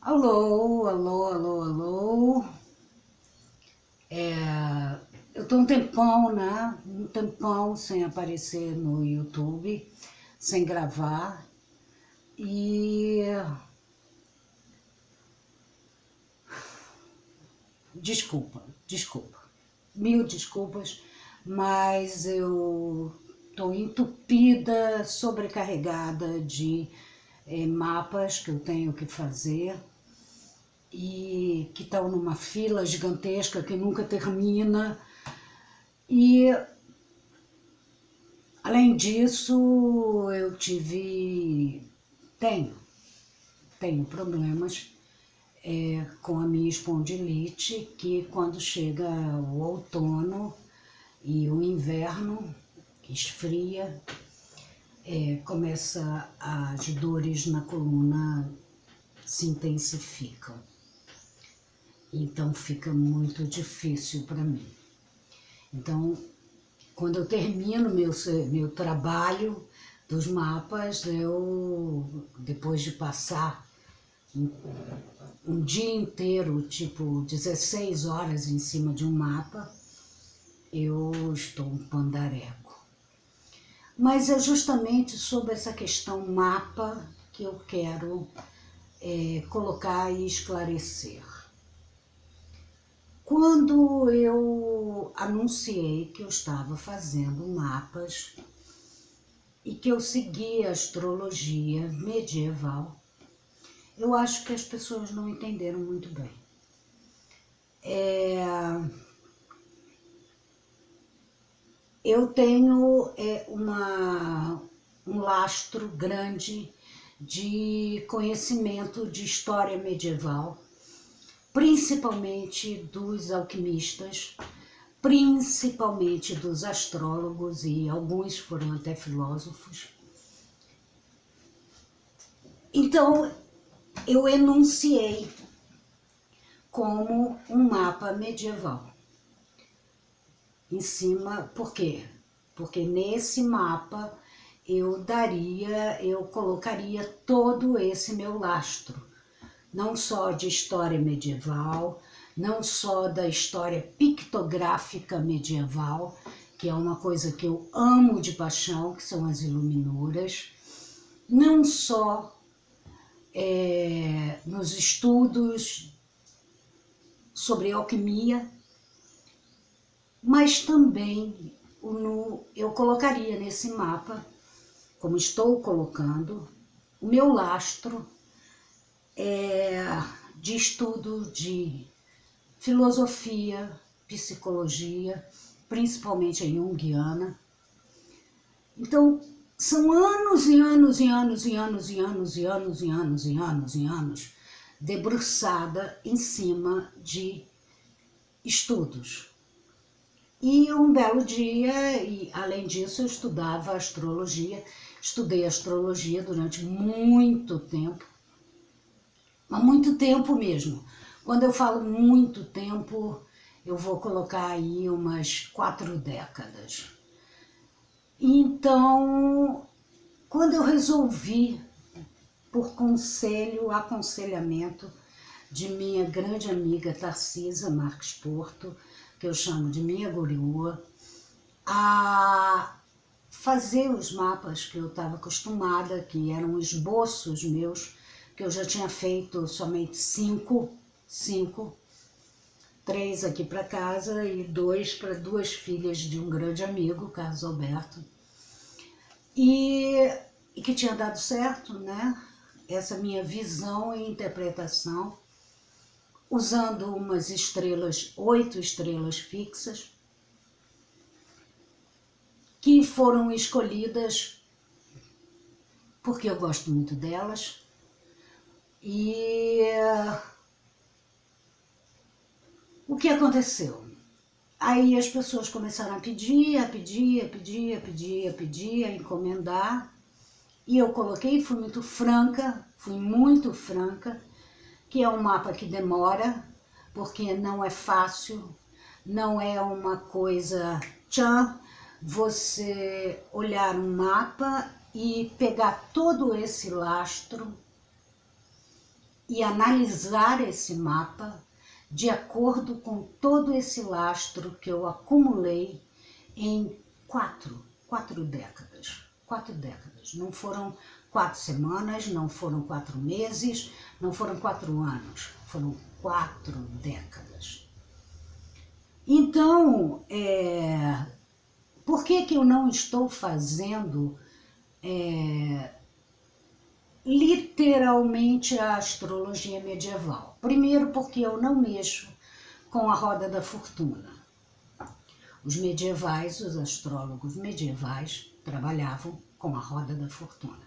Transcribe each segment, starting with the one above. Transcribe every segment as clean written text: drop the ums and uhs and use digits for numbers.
Alô, alô, alô, alô. Eu tô um tempão, né? Um tempão sem aparecer no YouTube, sem gravar. E desculpa. Mil desculpas, mas eu tô entupida, sobrecarregada de mapas que eu tenho que fazer e que estão numa fila gigantesca que nunca termina. E, além disso, tenho problemas com a minha espondilite, que quando chega o outono e o inverno, esfria, começa as dores na coluna se intensificam. Então fica muito difícil para mim. Então, quando eu termino meu trabalho dos mapas, depois de passar um dia inteiro, tipo 16 horas em cima de um mapa, eu estou um pandareco. Mas é justamente sobre essa questão mapa que eu quero colocar e esclarecer. Quando eu anunciei que eu estava fazendo mapas e que eu seguia a astrologia medieval, eu acho que as pessoas não entenderam muito bem. Eu tenho um lastro grande de conhecimento de história medieval, principalmente dos alquimistas, principalmente dos astrólogos, e alguns foram até filósofos. Então, eu enunciei como um mapa medieval. Em cima, por quê? Porque nesse mapa eu colocaria todo esse meu lastro, não só de história medieval, não só da história pictográfica medieval, que é uma coisa que eu amo de paixão, que são as iluminuras, não só nos estudos sobre alquimia, mas também eu colocaria nesse mapa, como estou colocando, o meu lastro de estudo de filosofia, psicologia, principalmente a junguiana. Então, são anos e anos e anos e anos e anos e anos e anos e anos e anos debruçada em cima de estudos. E um belo dia, e além disso, eu estudava astrologia, estudei astrologia durante muito tempo, mas muito tempo mesmo. Quando eu falo muito tempo, eu vou colocar aí umas 4 décadas. Então, quando eu resolvi, por aconselhamento de minha grande amiga Tarcisa Marques Porto, que eu chamo de minha guriua, a fazer os mapas que eu estava acostumada, que eram esboços meus, que eu já tinha feito somente 5, 3 aqui para casa e 2 para 2 filhas de um grande amigo, Carlos Alberto, e que tinha dado certo, né? Essa minha visão e interpretação, usando umas estrelas, 8 estrelas fixas, que foram escolhidas porque eu gosto muito delas. E o que aconteceu? Aí as pessoas começaram a pedir, a encomendar, e eu coloquei, fui muito franca, que é um mapa que demora, porque não é fácil, não é uma coisa você olhar um mapa e pegar todo esse lastro e analisar esse mapa de acordo com todo esse lastro que eu acumulei em quatro décadas. 4 décadas. Não foram 4 semanas, não foram 4 meses, não foram 4 anos, foram 4 décadas. Então, por que que eu não estou fazendo literalmente a astrologia medieval? Primeiro, porque eu não mexo com a roda da fortuna. Os medievais, os astrólogos medievais, trabalhavam com a roda da fortuna.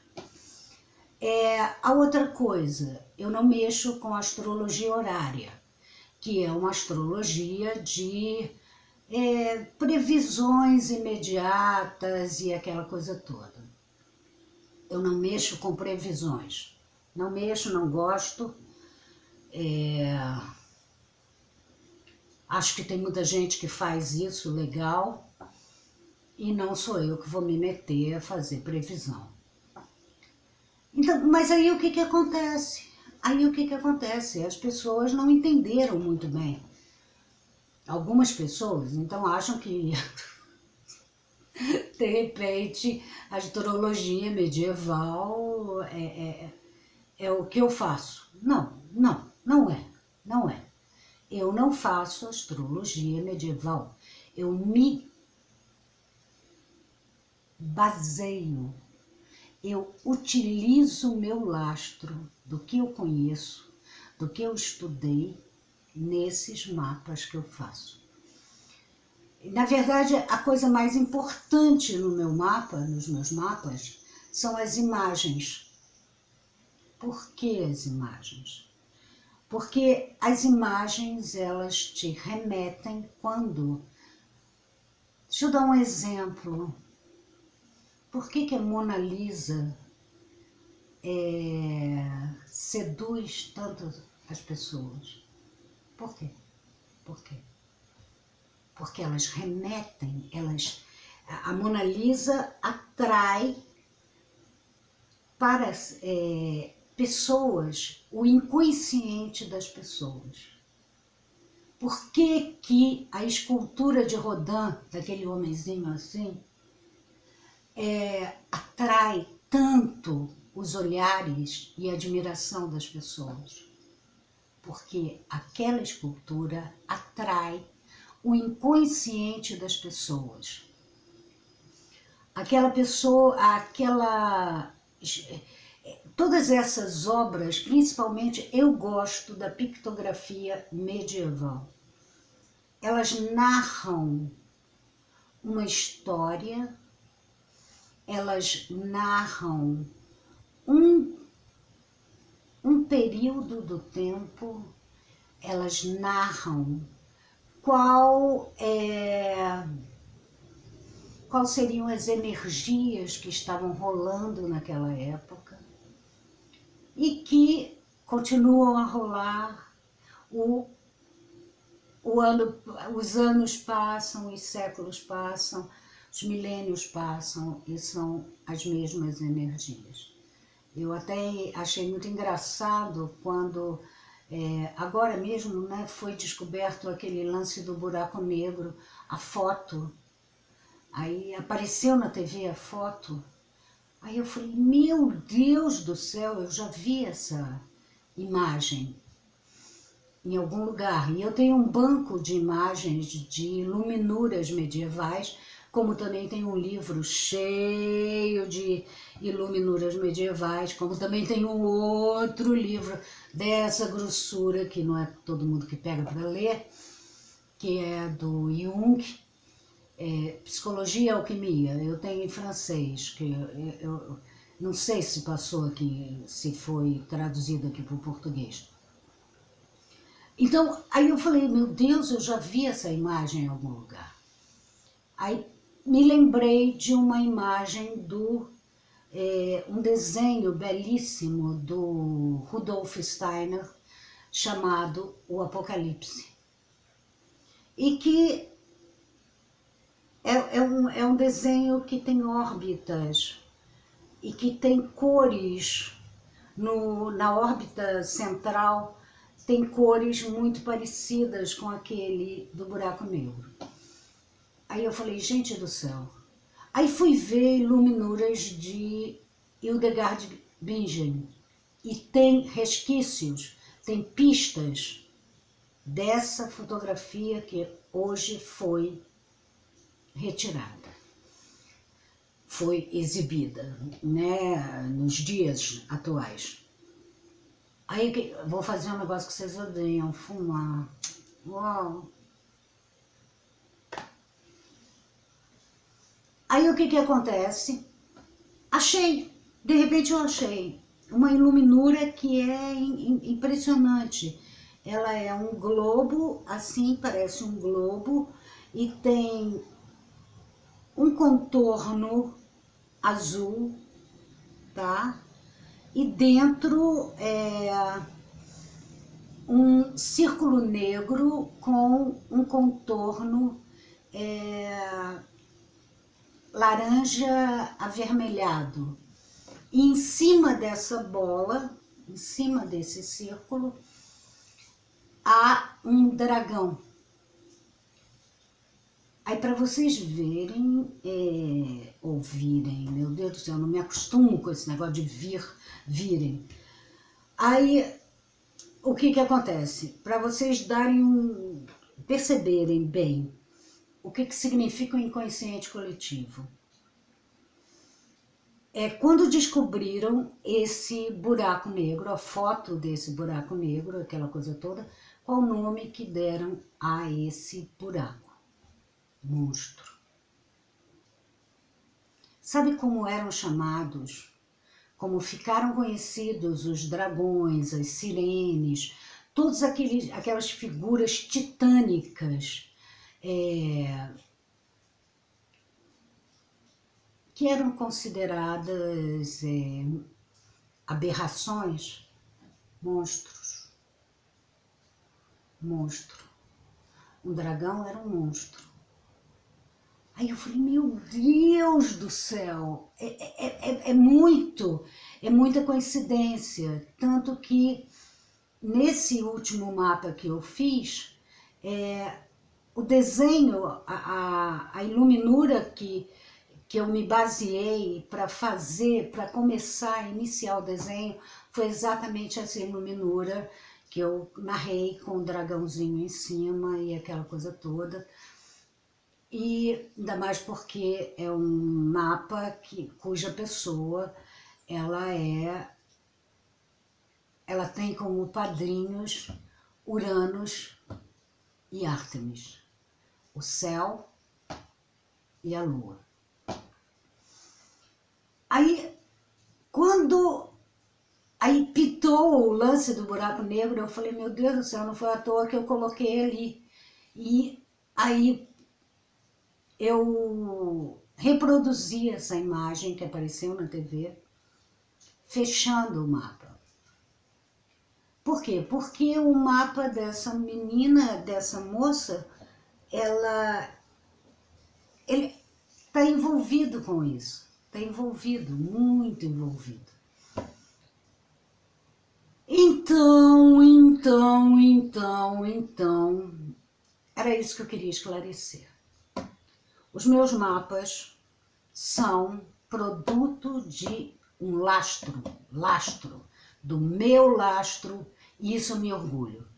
A outra coisa, eu não mexo com a astrologia horária, que é uma astrologia de previsões imediatas e aquela coisa toda. Eu não mexo com previsões. Não mexo, não gosto. Acho que tem muita gente que faz isso legal e não sou eu que vou me meter a fazer previsão. Então, mas aí o que que acontece? As pessoas não entenderam muito bem. Algumas pessoas, então, acham que, de repente, a astrologia medieval é o que eu faço. Não é. Eu não faço astrologia medieval. Eu me baseio, eu utilizo o meu lastro do que eu conheço, do que eu estudei nesses mapas que eu faço. Na verdade, a coisa mais importante no meu mapa, nos meus mapas, são as imagens. Por que as imagens? Porque as imagens, elas te remetem quando... Deixa eu dar um exemplo. Por que que a Mona Lisa seduz tanto as pessoas? Por quê? Porque elas remetem, a Mona Lisa atrai para pessoas o inconsciente das pessoas. Por que que a escultura de Rodin, daquele homenzinho assim, atrai tanto os olhares e a admiração das pessoas? Porque aquela escultura atrai o inconsciente das pessoas. Todas essas obras, principalmente eu gosto da pictografia medieval. Elas narram uma história, elas narram um período do tempo, elas narram quais seriam as energias que estavam rolando naquela época e que continuam a rolar. Os anos passam, os séculos passam, os milênios passam e são as mesmas energias. Eu até achei muito engraçado quando, agora mesmo, né, foi descoberto aquele lance do buraco negro, a foto. Aí apareceu na TV a foto. Aí eu falei, meu Deus do céu, eu já vi essa imagem em algum lugar. E eu tenho um banco de imagens de iluminuras medievais, como também tem um livro cheio de iluminuras medievais, como também tem um outro livro dessa grossura, que não é todo mundo que pega para ler, que é do Jung, Psicologia e Alquimia. Eu tenho em francês, que eu não sei se passou aqui, se foi traduzido aqui para o português. Então, aí eu falei, meu Deus, eu já vi essa imagem em algum lugar. Aí me lembrei de uma imagem um desenho belíssimo do Rudolf Steiner, chamado O Apocalipse. E que é um desenho que tem órbitas e que tem cores Na órbita central tem cores muito parecidas com aquele do buraco negro. Aí eu falei, gente do céu. Aí fui ver iluminuras de Hildegard Bingen e tem resquícios, tem pistas dessa fotografia que hoje foi retirada, foi exibida, né, nos dias atuais. Aí vou fazer um negócio que vocês odeiam, fumar. Uau! Aí o que acontece? Achei, de repente eu achei uma iluminura que é impressionante. Ela é um globo, assim, parece um globo, e tem um contorno azul, tá? E dentro é um círculo negro com um contorno laranja avermelhado. E em cima dessa bola, em cima desse círculo, há um dragão. Aí para vocês verem, ouvirem, meu Deus do céu, eu não me acostumo com esse negócio de virem. Aí o que acontece? Para vocês perceberem bem o que significa o inconsciente coletivo. Quando descobriram esse buraco negro, a foto desse buraco negro, aquela coisa toda, qual o nome que deram a esse buraco? Monstro. Sabe como eram chamados? Como ficaram conhecidos os dragões, as sirenes, todas aquelas figuras titânicas que eram consideradas aberrações? Monstros. Monstro. Um dragão era um monstro. Aí eu falei, meu Deus do céu, é muita coincidência. Tanto que nesse último mapa que eu fiz, o desenho, a iluminura que eu me baseei para começar a iniciar o desenho, foi exatamente essa iluminura que eu narrei com o dragãozinho em cima e aquela coisa toda. E ainda mais porque é um mapa cuja pessoa, ela tem como padrinhos Uranus e Ártemis, o céu e a lua. Aí, aí pitou o lance do buraco negro, eu falei, meu Deus do céu, não foi à toa que eu coloquei ali. E aí eu reproduzi essa imagem que apareceu na TV, fechando o mapa. Por quê? Porque o mapa dessa menina, dessa moça, ele está envolvido com isso. Está envolvido, muito envolvido. Então, era isso que eu queria esclarecer. Os meus mapas são produto de um lastro, do meu lastro, e isso eu me orgulho.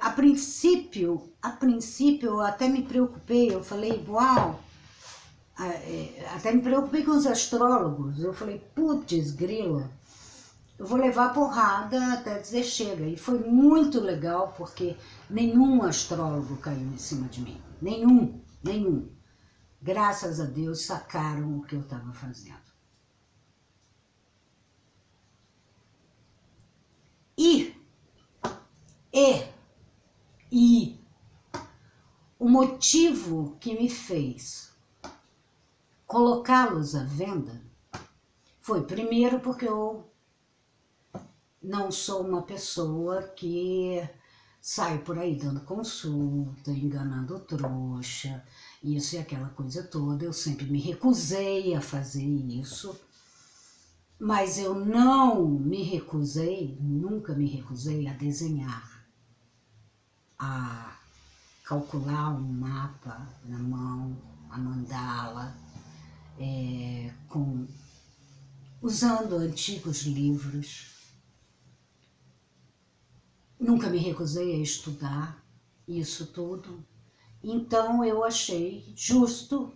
A princípio eu até me preocupei, eu falei, uau, até me preocupei com os astrólogos, eu falei, putz, grila, eu vou levar porrada até dizer chega. E foi muito legal, porque nenhum astrólogo caiu em cima de mim, nenhum. Graças a Deus sacaram o que eu estava fazendo. E o motivo que me fez colocá-los à venda foi, primeiro, porque eu não sou uma pessoa que sai por aí dando consulta, enganando trouxa, isso e aquela coisa toda. Eu sempre me recusei a fazer isso. Mas eu não me recusei, nunca me recusei a desenhar, a calcular um mapa na mão, a mandala, usando antigos livros. Nunca me recusei a estudar isso tudo. Então eu achei justo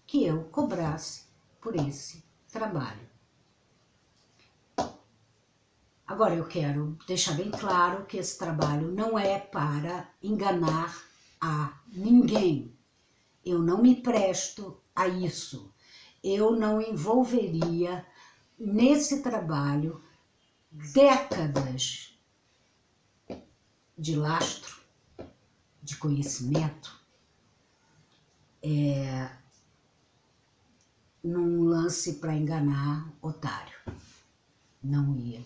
que eu cobrasse por esse trabalho. Agora eu quero deixar bem claro que esse trabalho não é para enganar a ninguém. Eu não me presto a isso. Eu não envolveria nesse trabalho décadas de lastro, de conhecimento, num lance para enganar otário. Não ia.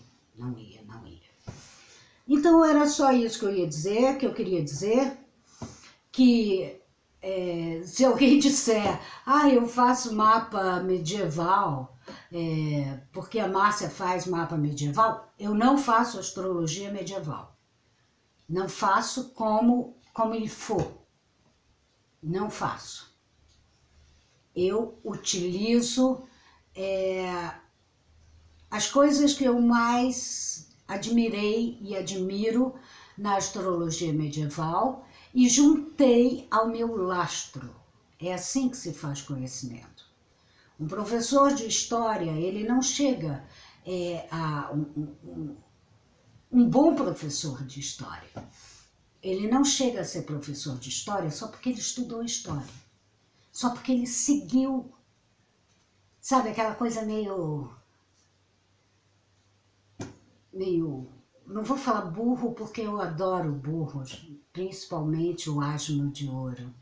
Então era só isso que eu ia dizer, que eu queria dizer, que se alguém disser, eu faço mapa medieval, porque a Márcia faz mapa medieval, eu não faço astrologia medieval. Não faço como ele for. Não faço. Eu utilizo as coisas que eu mais admirei e admiro na astrologia medieval e juntei ao meu lastro. É assim que se faz conhecimento. Um professor de história, ele não chega a um bom professor de história. Ele não chega a ser professor de história só porque ele estudou história. Só porque ele seguiu, sabe, aquela coisa meio, não vou falar burro porque eu adoro burros, principalmente o Asno de Ouro,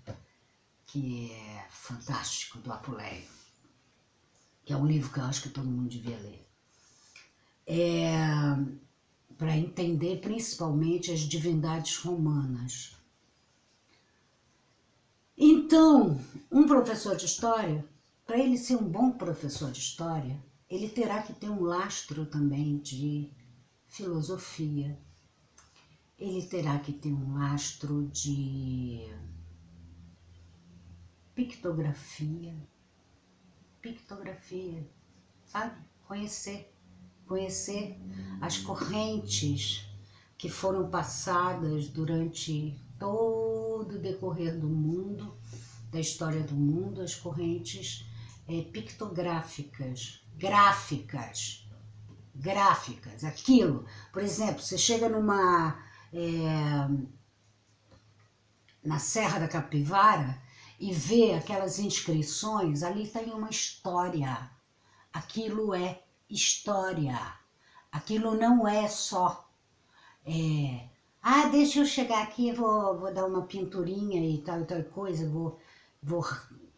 que é fantástico, do Apuleio, que é um livro que eu acho que todo mundo devia ler. Para entender principalmente as divindades romanas. Então, um professor de história, para ele ser um bom professor de história, ele terá que ter um lastro também de filosofia. Ele terá que ter um lastro de pictografia, sabe? Conhecer as correntes que foram passadas durante todo o decorrer do mundo, da história do mundo, as correntes pictográficas, gráficas, aquilo. Por exemplo, você chega na Serra da Capivara e vê aquelas inscrições, ali tem uma história. Aquilo é história. Aquilo não é só deixa eu chegar aqui, vou dar uma pinturinha e tal coisa, vou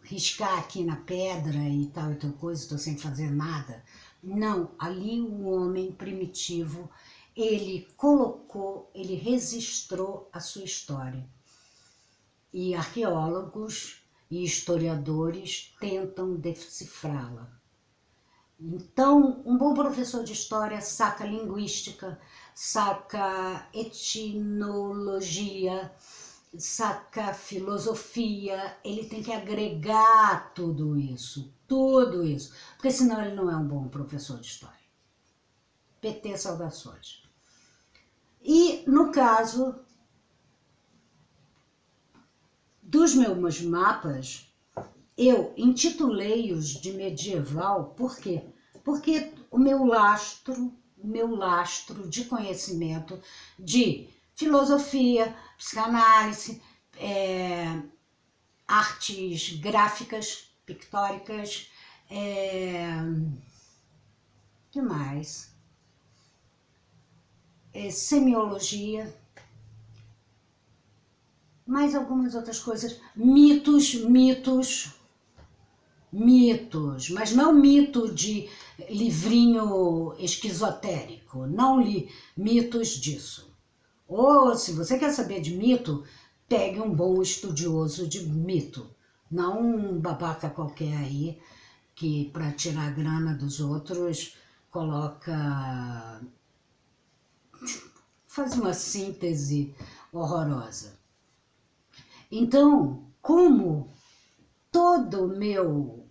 riscar aqui na pedra e tal coisa, estou sem fazer nada. Não, ali o homem primitivo, ele colocou, ele registrou a sua história. E arqueólogos e historiadores tentam decifrá-la. Então, um bom professor de história saca linguística, saca etnologia, saca filosofia, ele tem que agregar tudo isso, porque senão ele não é um bom professor de história. PT saudações. E no caso dos meus mapas, eu intitulei-os de medieval, por quê? Porque o meu lastro de conhecimento de filosofia, psicanálise, artes gráficas, pictóricas, que mais? Semiologia, mais algumas outras coisas, mitos, mas não mito de livrinho esquizotérico, não li mitos disso. Ou se você quer saber de mito, pegue um bom estudioso de mito, não um babaca qualquer aí que para tirar a grana dos outros coloca... faz uma síntese horrorosa. Então, como todo o meu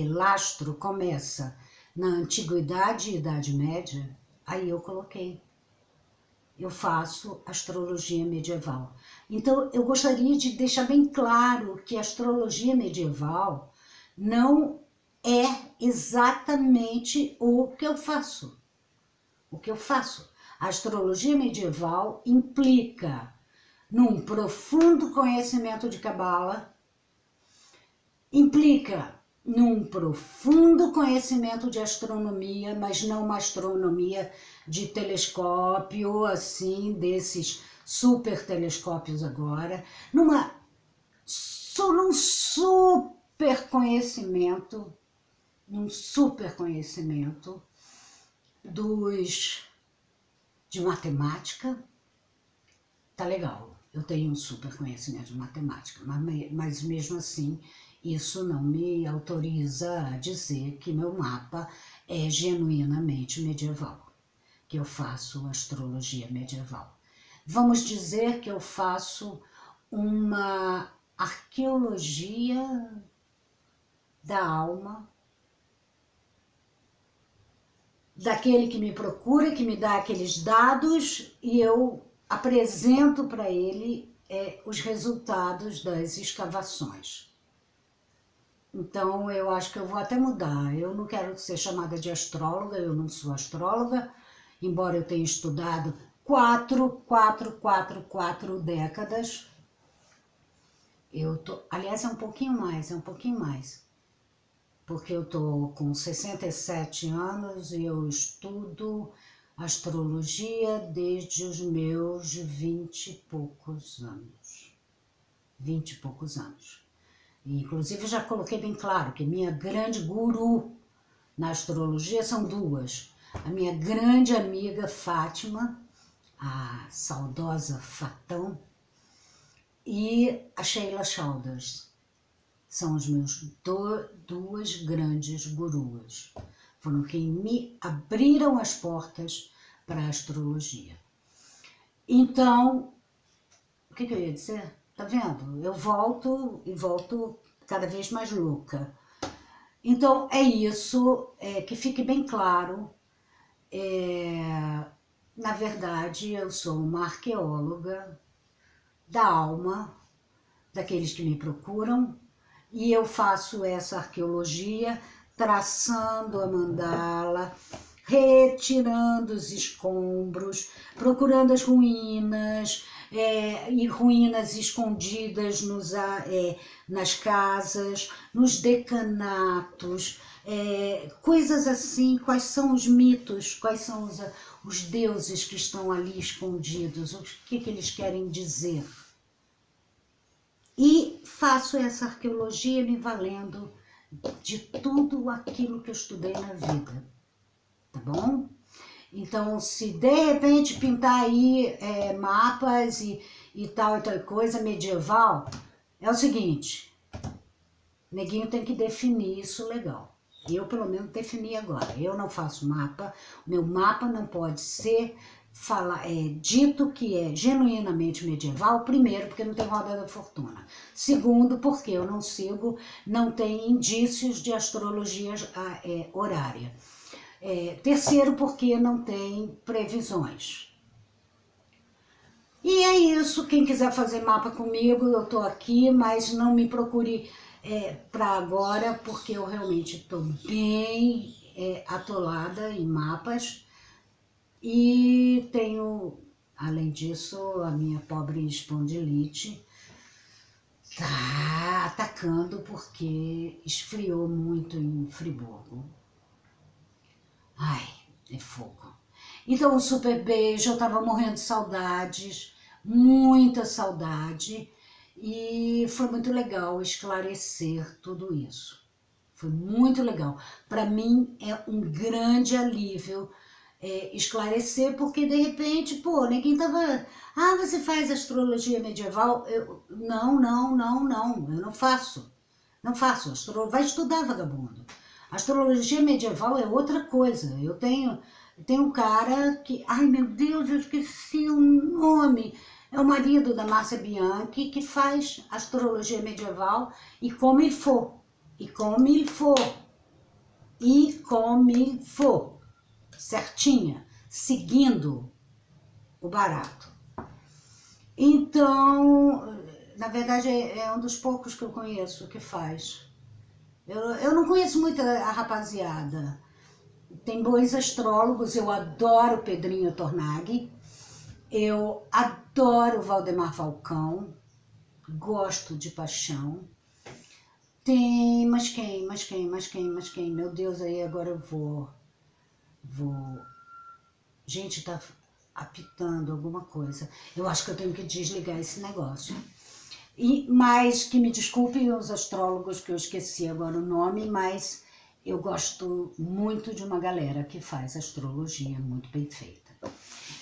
lastro começa na Antiguidade e Idade Média, aí eu coloquei. Eu faço astrologia medieval. Então, eu gostaria de deixar bem claro que a astrologia medieval não é exatamente o que eu faço. O que eu faço. A astrologia medieval implica num profundo conhecimento de Cabala, implica num profundo conhecimento de astronomia, mas não uma astronomia de telescópio, assim, desses super telescópios agora, num super conhecimento de matemática. Tá legal, eu tenho um super conhecimento de matemática, mas mesmo assim, isso não me autoriza a dizer que meu mapa é genuinamente medieval, que eu faço astrologia medieval. Vamos dizer que eu faço uma arqueologia da alma, daquele que me procura, que me dá aqueles dados e eu apresento para ele os resultados das escavações. Então, eu acho que eu vou até mudar. Eu não quero ser chamada de astróloga, eu não sou astróloga, embora eu tenha estudado 4 décadas. Aliás, é um pouquinho mais. Porque eu tô com 67 anos e eu estudo astrologia desde os meus 20 e poucos anos. 20 e poucos anos. E, inclusive, já coloquei bem claro que minha grande guru na astrologia são duas. A minha grande amiga Fátima, a saudosa Fatão, e a Sheila Chalders. São os meus duas grandes guruas. Foram quem me abriram as portas para a astrologia. Então, o que eu ia dizer? Tá vendo? Eu volto e volto cada vez mais louca. Então, é isso, que fique bem claro. Na verdade, eu sou uma arqueóloga da alma, daqueles que me procuram, e eu faço essa arqueologia traçando a mandala, retirando os escombros, procurando as ruínas, e ruínas escondidas nas casas, nos decanatos, coisas assim. Quais são os mitos, quais são os deuses que estão ali escondidos, o que eles querem dizer. E faço essa arqueologia me valendo de tudo aquilo que eu estudei na vida, tá bom? Então, se de repente pintar aí mapas e tal coisa medieval, é o seguinte, neguinho tem que definir isso legal. Eu, pelo menos, defini agora. Eu não faço mapa, meu mapa não pode ser dito que é genuinamente medieval, primeiro, porque não tem roda da fortuna. Segundo, porque eu não tem indícios de astrologia horária. Terceiro, porque não tem previsões. E é isso, quem quiser fazer mapa comigo, eu tô aqui, mas não me procure para agora, porque eu realmente estou bem atolada em mapas. E tenho, além disso, a minha pobre espondilite tá atacando porque esfriou muito em Friburgo. Ai, é fogo. Então, um super beijo, eu tava morrendo de saudades, muita saudade, e foi muito legal esclarecer tudo isso. Foi muito legal. Para mim é um grande alívio esclarecer, porque de repente, pô, ninguém tava... Ah, você faz astrologia medieval? Não, eu não faço. Não faço, vai estudar, vagabundo. Astrologia medieval é outra coisa. Eu tenho um cara que, ai meu Deus, eu esqueci o nome. É o marido da Márcia Bianchi, que faz astrologia medieval e como ele for. E como ele for. E como ele for. Certinha. Seguindo o barato. Então, na verdade, é um dos poucos que eu conheço que faz. Eu não conheço muito a rapaziada. Tem bons astrólogos, eu adoro Pedrinho Tornaghi, eu adoro Valdemar Falcão, gosto de paixão. Tem, mas quem? Meu Deus, aí agora eu vou... Gente, tá apitando alguma coisa. Eu acho que eu tenho que desligar esse negócio. Mas que me desculpem os astrólogos que eu esqueci agora o nome, mas eu gosto muito de uma galera que faz astrologia muito bem feita.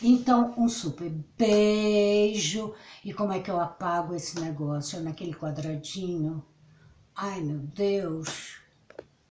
Então, um super beijo. E como é que eu apago esse negócio naquele quadradinho? Ai, meu Deus.